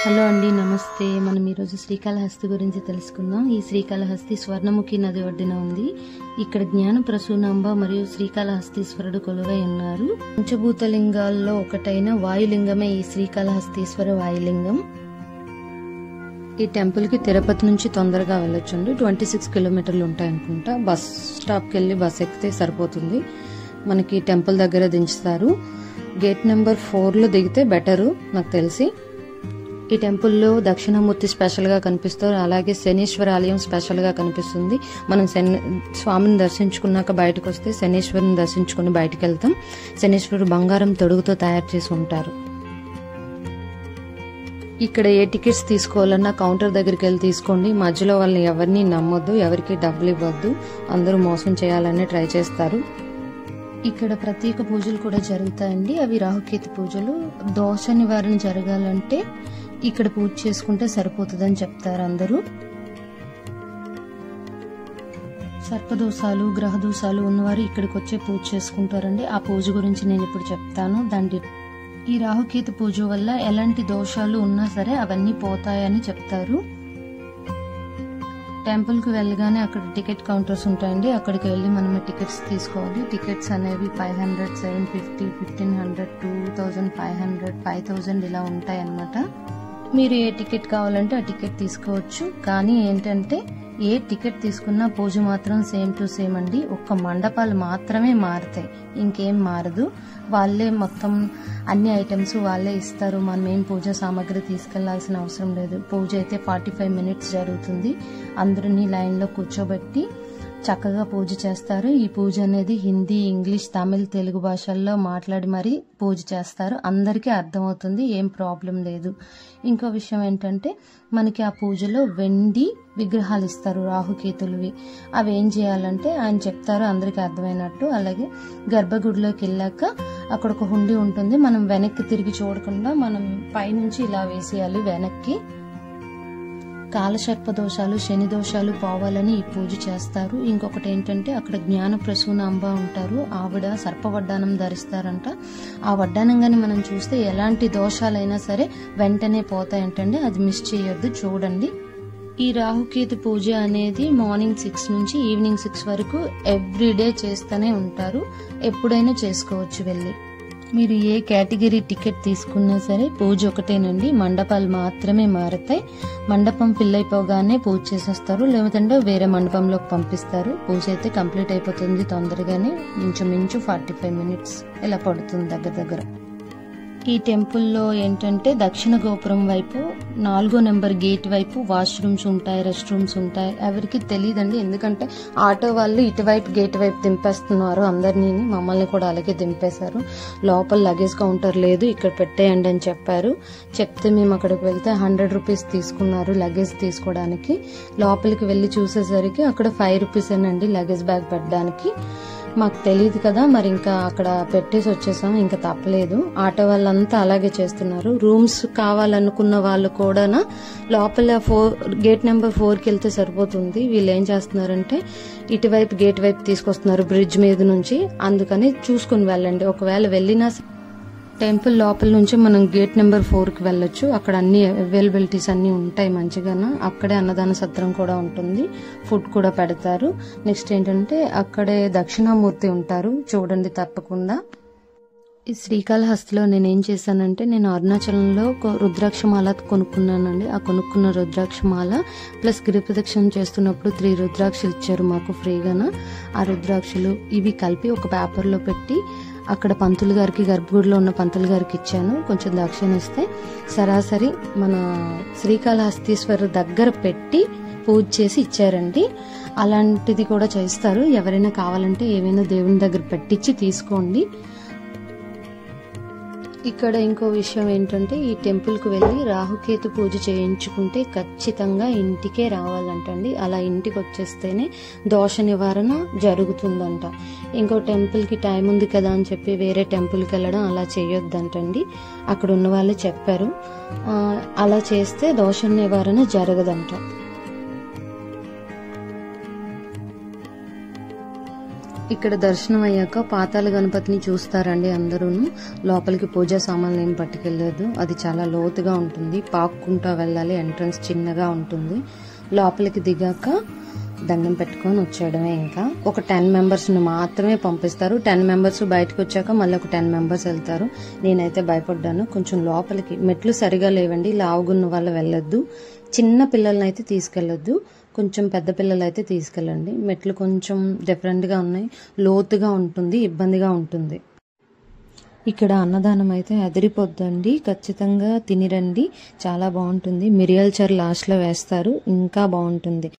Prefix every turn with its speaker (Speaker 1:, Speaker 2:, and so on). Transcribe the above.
Speaker 1: Hello అండి, నమస్తే. మనం ఈరోజు శ్రీకాళహస్తి గురించి తెలుసుకుందాం. ఈ శ్రీకాళహస్తి స్వర్ణముఖి నది ఒడ్డున ఉంది. ఇక్కడ జ్ఞాన ప్రసూనాంబ మరియు శ్రీకాళహస్తీశ్వరుడు కొలువై ఉన్నారు. పంచభూతలింగాల్లో ఒకటైన వాయులింగమే ఈ శ్రీకాళహస్తీశ్వర వాయులింగం. ఈ టెంపుల్ కి తిరుపతి నుంచి తొందరగా వెళ్ళొచ్చండి. 26 కిలోమీటర్లు ఉంటాయనుకుంటా. బస్ స్టాప్ కి వెళ్ళి బస్ ఎక్కితే సరిపోతుంది. మనకి టెంపుల్ దగ్గర దించుతారు. గేట్ నెంబర్ 4 లో దిగితే బెటరు నాకు తెలిసి. ఈ టెంపుల్లో దక్షిణామూర్తి స్పెషల్ గా కనిపిస్తారు. అలాగే శనీశ్వర ఆలయం స్పెషల్ గా కనిపిస్తుంది. మనం స్వామిని దర్శించుకున్నాక బయటకు వస్తే శనీశ్వరుని దర్శించుకుని బయటకు వెళ్తాం. శనీశ్వరుడు బంగారం తొడుగుతో తయారు చేసి ఉంటారు. ఇక్కడ ఏ టికెట్స్ తీసుకోవాలన్నా కౌంటర్ దగ్గరికి వెళ్ళి తీసుకోండి. మధ్యలో వాళ్ళని ఎవరిని నమ్మొద్దు, ఎవరికి డబ్బులు ఇవ్వద్దు. అందరూ మోసం చేయాలని ట్రై చేస్తారు. ఇక్కడ ప్రత్యేక పూజలు కూడా జరుగుతాయండి. అవి రాహుకేతు పూజలు. దోష నివారణ జరగాలంటే ఇక్కడ పూజ చేసుకుంటే సరిపోతుందని చెప్తారు అందరూ. సర్పదోషాలు, గ్రహ దోషాలు ఉన్నవారు ఇక్కడికి వచ్చే పూజ చేసుకుంటారండి. ఆ పూజ గురించి నేను ఇప్పుడు చెప్తాను. ఈ రాహుకేతు పూజ వల్ల ఎలాంటి దోషాలు ఉన్నా సరే అవన్నీ పోతాయని చెప్తారు. టెంపుల్ కి వెళ్ళగానే అక్కడ టికెట్ కౌంటర్స్ ఉంటాయండి. అక్కడికి వెళ్ళి మనం టికెట్స్ తీసుకోవాలి. టికెట్స్ అనేవి 500, 750, 1500, 2500, 5000 ఇలా ఉంటాయి అన్నమాట. మీరు ఏ టికెట్ కావాలంటే ఆ టికెట్ తీసుకోవచ్చు. కానీ ఏంటంటే ఏ టికెట్ తీసుకున్నా పూజ మాత్రం సేమ్ టు సేమ్ అండి. ఒక్క మండపాలు మాత్రమే మారుతాయి, ఇంకేం మారదు. వాళ్ళే మొత్తం అన్ని ఐటమ్స్ వాళ్ళే ఇస్తారు. మనం ఏం పూజ సామాగ్రి తీసుకెళ్లాల్సిన అవసరం లేదు. పూజ అయితే 45 మినిట్స్ జరుగుతుంది. అందరినీ లైన్ లో కూర్చోబెట్టి చక్కగా పూజ చేస్తారు. ఈ పూజ అనేది హిందీ, ఇంగ్లీష్, తమిళ్, తెలుగు భాషల్లో మాట్లాడి మరీ పూజ చేస్తారు. అందరికీ అర్థమవుతుంది, ఏం ప్రాబ్లం లేదు. ఇంకో విషయం ఏంటంటే మనకి ఆ పూజలో వెండి విగ్రహాలు ఇస్తారు, రాహుకేతులవి. అవి ఏం చేయాలంటే ఆయన చెప్తారు అందరికి అర్థమైనట్టు. అలాగే గర్భగుడిలోకి వెళ్ళాక అక్కడ ఒక హుండీ ఉంటుంది. మనం వెనక్కి తిరిగి చూడకుండా మనం పైనుంచి ఇలా వేసేయాలి వెనక్కి. కాలసర్ప దోషాలు, శని దోషాలు పోవాలని ఈ పూజ చేస్తారు. ఇంకొకటి ఏంటంటే అక్కడ జ్ఞాన ప్రసూనాంబ ఉంటారు. ఆవిడ సర్పవడ్డానం ధరిస్తారంట. ఆ వడ్డానంగాని మనం చూస్తే ఎలాంటి దోషాలైనా సరే వెంటనే పోతాయంటండి. అది మిస్ చేయొద్దు, చూడండి. ఈ రాహుకేతు పూజ అనేది మార్నింగ్ 6 నుంచి ఈవినింగ్ 6 వరకు ఎవ్రీడే చేస్తూనే ఉంటారు. ఎప్పుడైనా చేసుకోవచ్చు వెళ్ళి. మీరు ఏ కేటగిరీ టికెట్ తీసుకున్నా సరే పూజ ఒకటేనండి. మండపాలు మాత్రమే మారుతాయి. మండపం ఫిల్ అయిపోగానే పూజ చేసేస్తారు, లేదంటే వేరే మండపంలోకి పంపిస్తారు. పూజ అయితే కంప్లీట్ అయిపోతుంది తొందరగానే. ఇంచుమించు 45 మినిట్స్ ఇలా పడుతుంది దగ్గర. ఈ టెంపుల్లో ఏంటంటే దక్షిణ గోపురం వైపు 4వ నెంబర్ గేట్ వైపు వాష్రూమ్స్ ఉంటాయి, రెస్ట్ రూమ్స్ ఉంటాయి. ఎవరికి తెలియదండి, ఎందుకంటే ఆటో వాళ్ళు ఇటువైపు గేట్ వైపు దింపేస్తున్నారు అందరినీ. మమ్మల్ని కూడా అలాగే దింపేశారు. లోపల లగేజ్ కౌంటర్ లేదు, ఇక్కడ పెట్టేయండి అని చెప్పారు. చెప్తే మేము అక్కడికి వెళ్తే 100 రూపీస్ తీసుకున్నారు లగేజ్ తీసుకోవడానికి. లోపలికి వెళ్లి చూసేసరికి అక్కడ 5 రూపీసేనండి లగేజ్ బ్యాగ్ పెట్టడానికి. మాకు తెలియదు కదా, మరి ఇంకా అక్కడ పెట్టేసి వచ్చేసాం, ఇంకా తప్పలేదు. ఆటో వాళ్ళంతా అలాగే చేస్తున్నారు. రూమ్స్ కావాలనుకున్న వాళ్ళు కూడా లోపల గేట్ నెంబర్ 4కి వెళ్తే సరిపోతుంది. వీళ్ళు ఏం చేస్తున్నారంటే ఇటువైపు గేట్ వైపు తీసుకొస్తున్నారు బ్రిడ్జ్ మీద నుంచి. అందుకని చూసుకుని వెళ్ళండి. ఒకవేళ వెళ్ళినా టెంపుల్ లోపల నుంచి మనం గేట్ నెంబర్ 4కి వెళ్ళొచ్చు. అక్కడ అన్ని అవైలబిలిటీస్ అన్ని ఉంటాయి మంచిగానే. అక్కడే అన్నదాన సత్రం కూడా ఉంటుంది, ఫుడ్ కూడా పెడతారు. నెక్స్ట్ ఏంటంటే అక్కడే దక్షిణామూర్తి ఉంటారు, చూడండి తప్పకుండా. ఈ శ్రీకాళహస్తిలో నేనేం చేశానంటే నేను అరుణాచలంలో రుద్రాక్షమాల కొనుక్కున్నానండి. ఆ కొనుక్కున్న రుద్రాక్షమాల ప్లస్ గిరిప్రదక్షిణ చేస్తున్నప్పుడు 3 రుద్రాక్షలు ఇచ్చారు మాకు ఫ్రీగాన. ఆ రుద్రాక్షలు ఇవి కలిపి ఒక పేపర్లో పెట్టి అక్కడ పంతులు గారికి, గర్భగుడిలో ఉన్న పంతులు గారికి ఇచ్చాను. కొంచెం దక్షిణ ఇస్తే సరాసరి మన శ్రీకాళహస్తీశ్వరు దగ్గర పెట్టి పూజ చేసి ఇచ్చారండి. అలాంటిది కూడా చేస్తారు. ఎవరైనా కావాలంటే ఏమైనా దేవుని దగ్గర పెట్టించి తీసుకోండి. ఇక్కడ ఇంకో విషయం ఏంటంటే ఈ టెంపుల్ కు వెళ్లి రాహుకేతు పూజ చేయించుకుంటే ఖచ్చితంగా ఇంటికే రావాలంటండి. అలా ఇంటికి వచ్చేస్తేనే దోష నివారణ జరుగుతుందంట. ఇంకో టెంపుల్ కి టైం ఉంది కదా అని చెప్పి వేరే టెంపుల్ కి వెళ్ళడం అలా చేయొద్దంటండి. అక్కడ ఉన్న వాళ్ళు చెప్పారు, అలా చేస్తే దోష నివారణ జరగదంట. ఇక్కడ దర్శనం అయ్యాక పాతాళ గణపతిని చూస్తారండి అందరూను. లోపలికి పూజా సామాన్లు ఏం పట్టుకెళ్ళలేదు, అది చాలా లోతుగా ఉంటుంది, పాక్కుంటా వెళ్ళాలి, ఎంట్రన్స్ చిన్నగా ఉంటుంది. లోపలికి దిగాక దండం పెట్టుకొని వచ్చేయడమే. ఇంకా ఒక 10 మెంబర్స్ మాత్రమే పంపిస్తారు. 10 మెంబర్స్ బయటకు వచ్చాక మళ్ళీ ఒక 10 మెంబర్స్ వెళ్తారు. నేనైతే భయపడ్డాను. కొంచెం లోపలికి మెట్లు సరిగా లేవండి, లావుగున్న వాళ్ళు వెళ్ళొద్దు, చిన్న పిల్లల్ని అయితే తీసుకెళ్లొద్దు, కొంచెం పెద్ద పిల్లలు అయితే తీసుకెళ్ళండి. మెట్లు కొంచెం డిఫరెంట్గా ఉన్నాయి, లోతుగా ఉంటుంది, ఇబ్బందిగా ఉంటుంది. ఇక్కడ అన్నదానం అయితే అదిరిపోద్దండి, ఖచ్చితంగా తినిరండి, చాలా బాగుంటుంది. మిరియాల చారు లాస్ట్లో వేస్తారు, ఇంకా బాగుంటుంది.